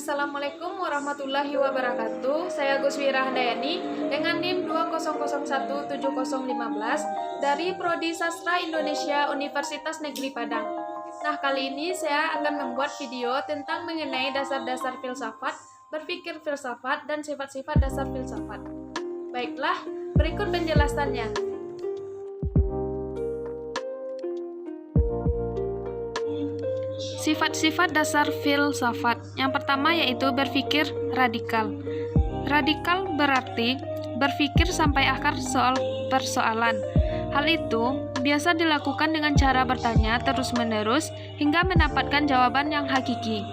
Assalamualaikum warahmatullahi wabarakatuh. Saya Guswira Handayani dengan NIM 20017015 dari Prodi Sastra Indonesia Universitas Negeri Padang. Nah, kali ini saya akan membuat video tentang mengenai dasar-dasar filsafat, berpikir filsafat, dan sifat-sifat dasar filsafat. Baiklah, berikut penjelasannya. Sifat-sifat dasar filsafat. Yang pertama yaitu berpikir radikal. Radikal berarti berpikir sampai akar soal persoalan. Hal itu biasa dilakukan dengan cara bertanya terus-menerus hingga mendapatkan jawaban yang hakiki.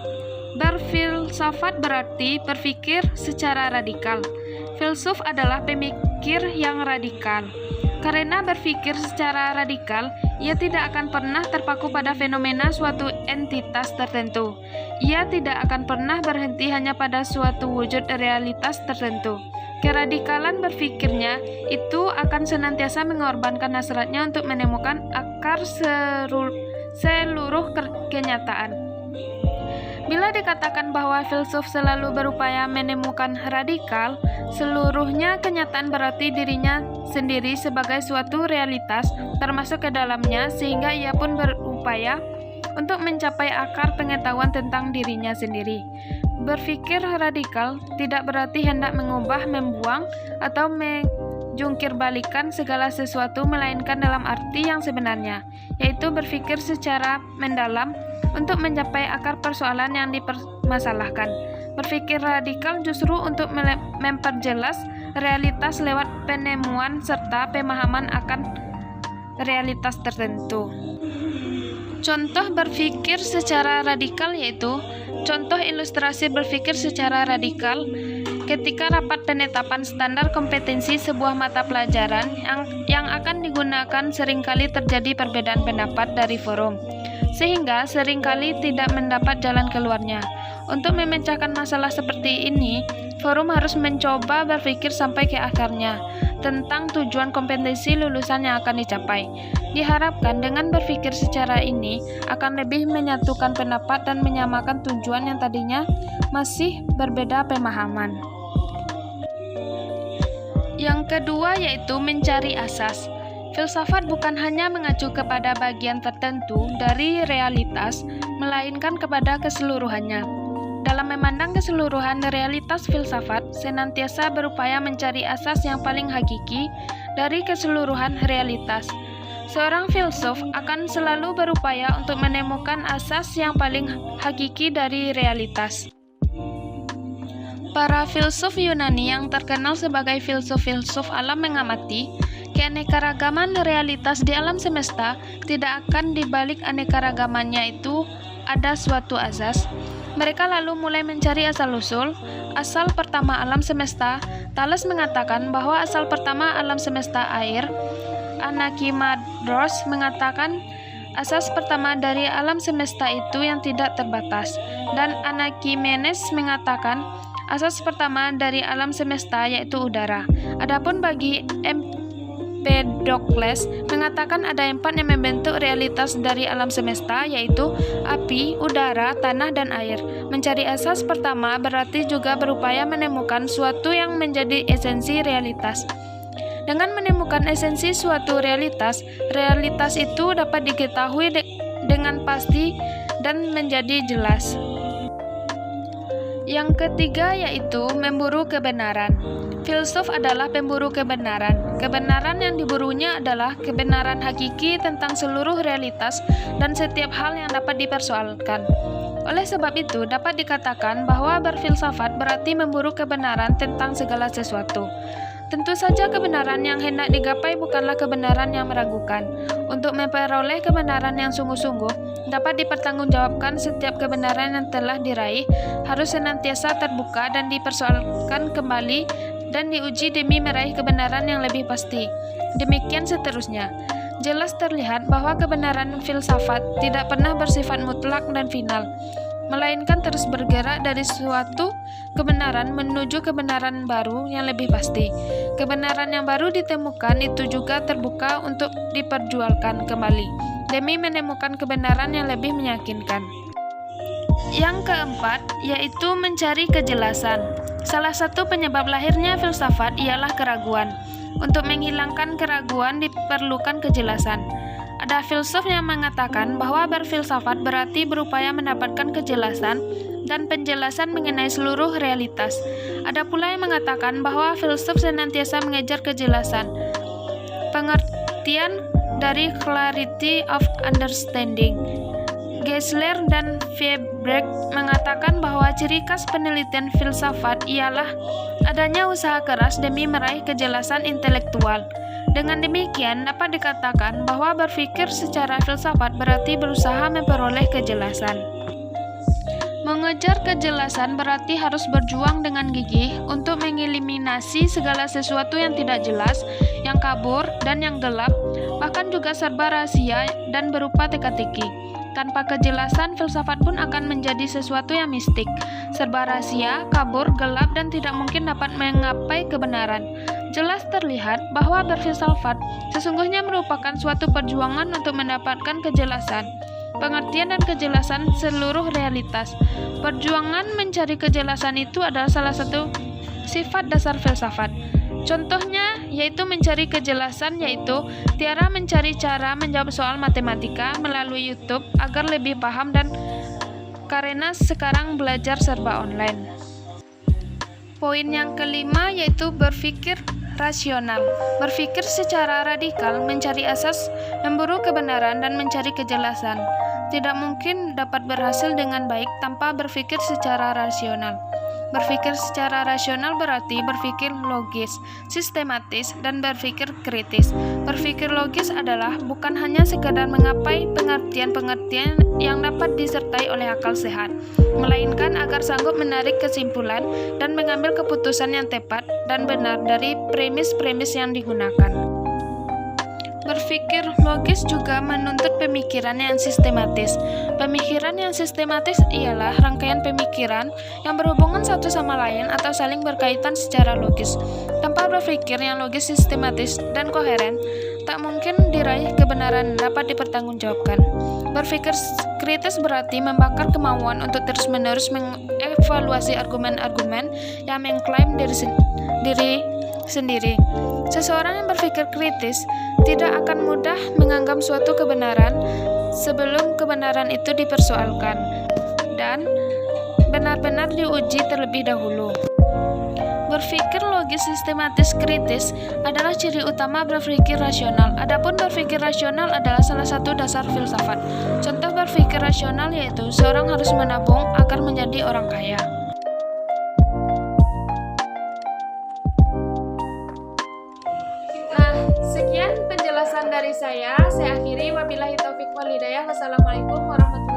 Berfilsafat berarti berpikir secara radikal. Filsuf adalah pemikir yang radikal. Karena berpikir secara radikal, ia tidak akan pernah terpaku pada fenomena suatu entitas tertentu. Ia tidak akan pernah berhenti hanya pada suatu wujud realitas tertentu. Keradikalan berpikirnya itu akan senantiasa mengorbankan hasratnya untuk menemukan akar seluruh kenyataan. Bila dikatakan bahwa filsuf selalu berupaya menemukan radikal, seluruhnya kenyataan berarti dirinya sendiri sebagai suatu realitas termasuk ke dalamnya, sehingga ia pun berupaya untuk mencapai akar pengetahuan tentang dirinya sendiri. Berpikir radikal tidak berarti hendak mengubah, membuang, atau menjungkir-balikan segala sesuatu, melainkan dalam arti yang sebenarnya, yaitu berpikir secara mendalam untuk mencapai akar persoalan yang dipermasalahkan. Berpikir radikal justru untuk memperjelas realitas lewat penemuan serta pemahaman akan realitas tertentu. Contoh berpikir secara radikal yaitu contoh ilustrasi berpikir secara radikal ketika rapat penetapan standar kompetensi sebuah mata pelajaran yang akan digunakan seringkali terjadi perbedaan pendapat dari forum, sehingga seringkali tidak mendapat jalan keluarnya. Untuk memecahkan masalah seperti ini, forum harus mencoba berpikir sampai ke akarnya tentang tujuan kompetensi lulusan yang akan dicapai. Diharapkan dengan berpikir secara ini akan lebih menyatukan pendapat dan menyamakan tujuan yang tadinya masih berbeda pemahaman. Yang kedua yaitu mencari asas. Filsafat bukan hanya mengacu kepada bagian tertentu dari realitas, melainkan kepada keseluruhannya. Dalam memandang keseluruhan realitas, filsafat senantiasa berupaya mencari asas yang paling hakiki dari keseluruhan realitas. Seorang filsuf akan selalu berupaya untuk menemukan asas yang paling hakiki dari realitas. Para filsuf Yunani yang terkenal sebagai filsuf-filsuf alam mengamati keanekaragaman realitas di alam semesta. Tidak akan dibalik anekaragamannya itu ada suatu asas. Mereka lalu mulai mencari asal-usul. Asal pertama alam semesta, Thales mengatakan bahwa asal pertama alam semesta air. Anaximandros mengatakan asas pertama dari alam semesta itu yang tidak terbatas. Dan Anaximenes mengatakan asas pertama dari alam semesta yaitu udara. Adapun bagi Empedokles mengatakan ada 4 yang membentuk realitas dari alam semesta, yaitu api, udara, tanah, dan air. Mencari asas pertama berarti juga berupaya menemukan suatu yang menjadi esensi realitas. Dengan menemukan esensi suatu realitas, realitas itu dapat diketahui dengan pasti dan menjadi jelas. Yang ketiga yaitu memburu kebenaran. Filsuf adalah pemburu kebenaran. Kebenaran yang diburunya adalah kebenaran hakiki tentang seluruh realitas dan setiap hal yang dapat dipersoalkan. Oleh sebab itu, dapat dikatakan bahwa berfilsafat berarti memburu kebenaran tentang segala sesuatu. Tentu saja kebenaran yang hendak digapai bukanlah kebenaran yang meragukan. Untuk memperoleh kebenaran yang sungguh-sungguh, dapat dipertanggungjawabkan setiap kebenaran yang telah diraih harus senantiasa terbuka dan dipersoalkan kembali dan diuji demi meraih kebenaran yang lebih pasti. Demikian seterusnya. Jelas terlihat bahwa kebenaran filsafat tidak pernah bersifat mutlak dan final, melainkan terus bergerak dari suatu kebenaran menuju kebenaran baru yang lebih pasti. Kebenaran yang baru ditemukan itu juga terbuka untuk diperjualkan kembali demi menemukan kebenaran yang lebih meyakinkan. Yang keempat, yaitu mencari kejelasan. Salah satu penyebab lahirnya filsafat ialah keraguan. Untuk menghilangkan keraguan diperlukan kejelasan. Ada filsuf yang mengatakan bahwa berfilsafat berarti berupaya mendapatkan kejelasan dan penjelasan mengenai seluruh realitas. Ada pula yang mengatakan bahwa filsuf senantiasa mengejar kejelasan. Pengertian dari clarity of understanding. Geisler dan Feyerabend mengatakan bahwa ciri khas penelitian filsafat ialah adanya usaha keras demi meraih kejelasan intelektual. Dengan demikian, dapat dikatakan bahwa berpikir secara filsafat berarti berusaha memperoleh kejelasan. Mengejar kejelasan berarti harus berjuang dengan gigih untuk mengeliminasi segala sesuatu yang tidak jelas, yang kabur, dan yang gelap, bahkan juga serba rahasia dan berupa teka-teki. Tanpa kejelasan, filsafat pun akan menjadi sesuatu yang mistik, serba rahasia, kabur, gelap, dan tidak mungkin dapat menggapai kebenaran. Jelas terlihat bahwa berfilsafat sesungguhnya merupakan suatu perjuangan untuk mendapatkan kejelasan, pengertian dan kejelasan seluruh realitas. Perjuangan mencari kejelasan itu adalah salah satu sifat dasar filsafat. Contohnya yaitu mencari kejelasan, yaitu Tiara mencari cara menjawab soal matematika melalui YouTube agar lebih paham dan karena sekarang belajar serba online. Poin yang kelima yaitu berpikir rasional. Berpikir secara radikal, mencari asas, memburu kebenaran, dan mencari kejelasan. Tidak mungkin dapat berhasil dengan baik tanpa berpikir secara rasional. Berpikir secara rasional berarti berpikir logis, sistematis, dan berpikir kritis. Berpikir logis adalah bukan hanya sekadar menggapai pengertian-pengertian yang dapat disertai oleh akal sehat, melainkan agar sanggup menarik kesimpulan dan mengambil keputusan yang tepat dan benar dari premis-premis yang digunakan. Berpikir logis juga menuntut pemikiran yang sistematis. Pemikiran yang sistematis ialah rangkaian pemikiran yang berhubungan satu sama lain atau saling berkaitan secara logis. Tanpa berpikir yang logis, sistematis, dan koheren, tak mungkin diraih kebenaran dapat dipertanggungjawabkan. Berpikir kritis berarti membakar kemauan untuk terus-menerus mengevaluasi argumen-argumen yang mengklaim diri sendiri. Seseorang yang berpikir kritis tidak akan mudah menganggap suatu kebenaran sebelum kebenaran itu dipersoalkan dan benar-benar diuji terlebih dahulu. Berpikir logis, sistematis, kritis adalah ciri utama berpikir rasional. Adapun berpikir rasional adalah salah satu dasar filsafat. Contoh berpikir rasional yaitu seorang harus menabung agar menjadi orang kaya. Sekian penjelasan dari saya akhiri. Wabillahi taufik wal hidayah. Wassalamualaikum warahmatullahi wabarakatuh.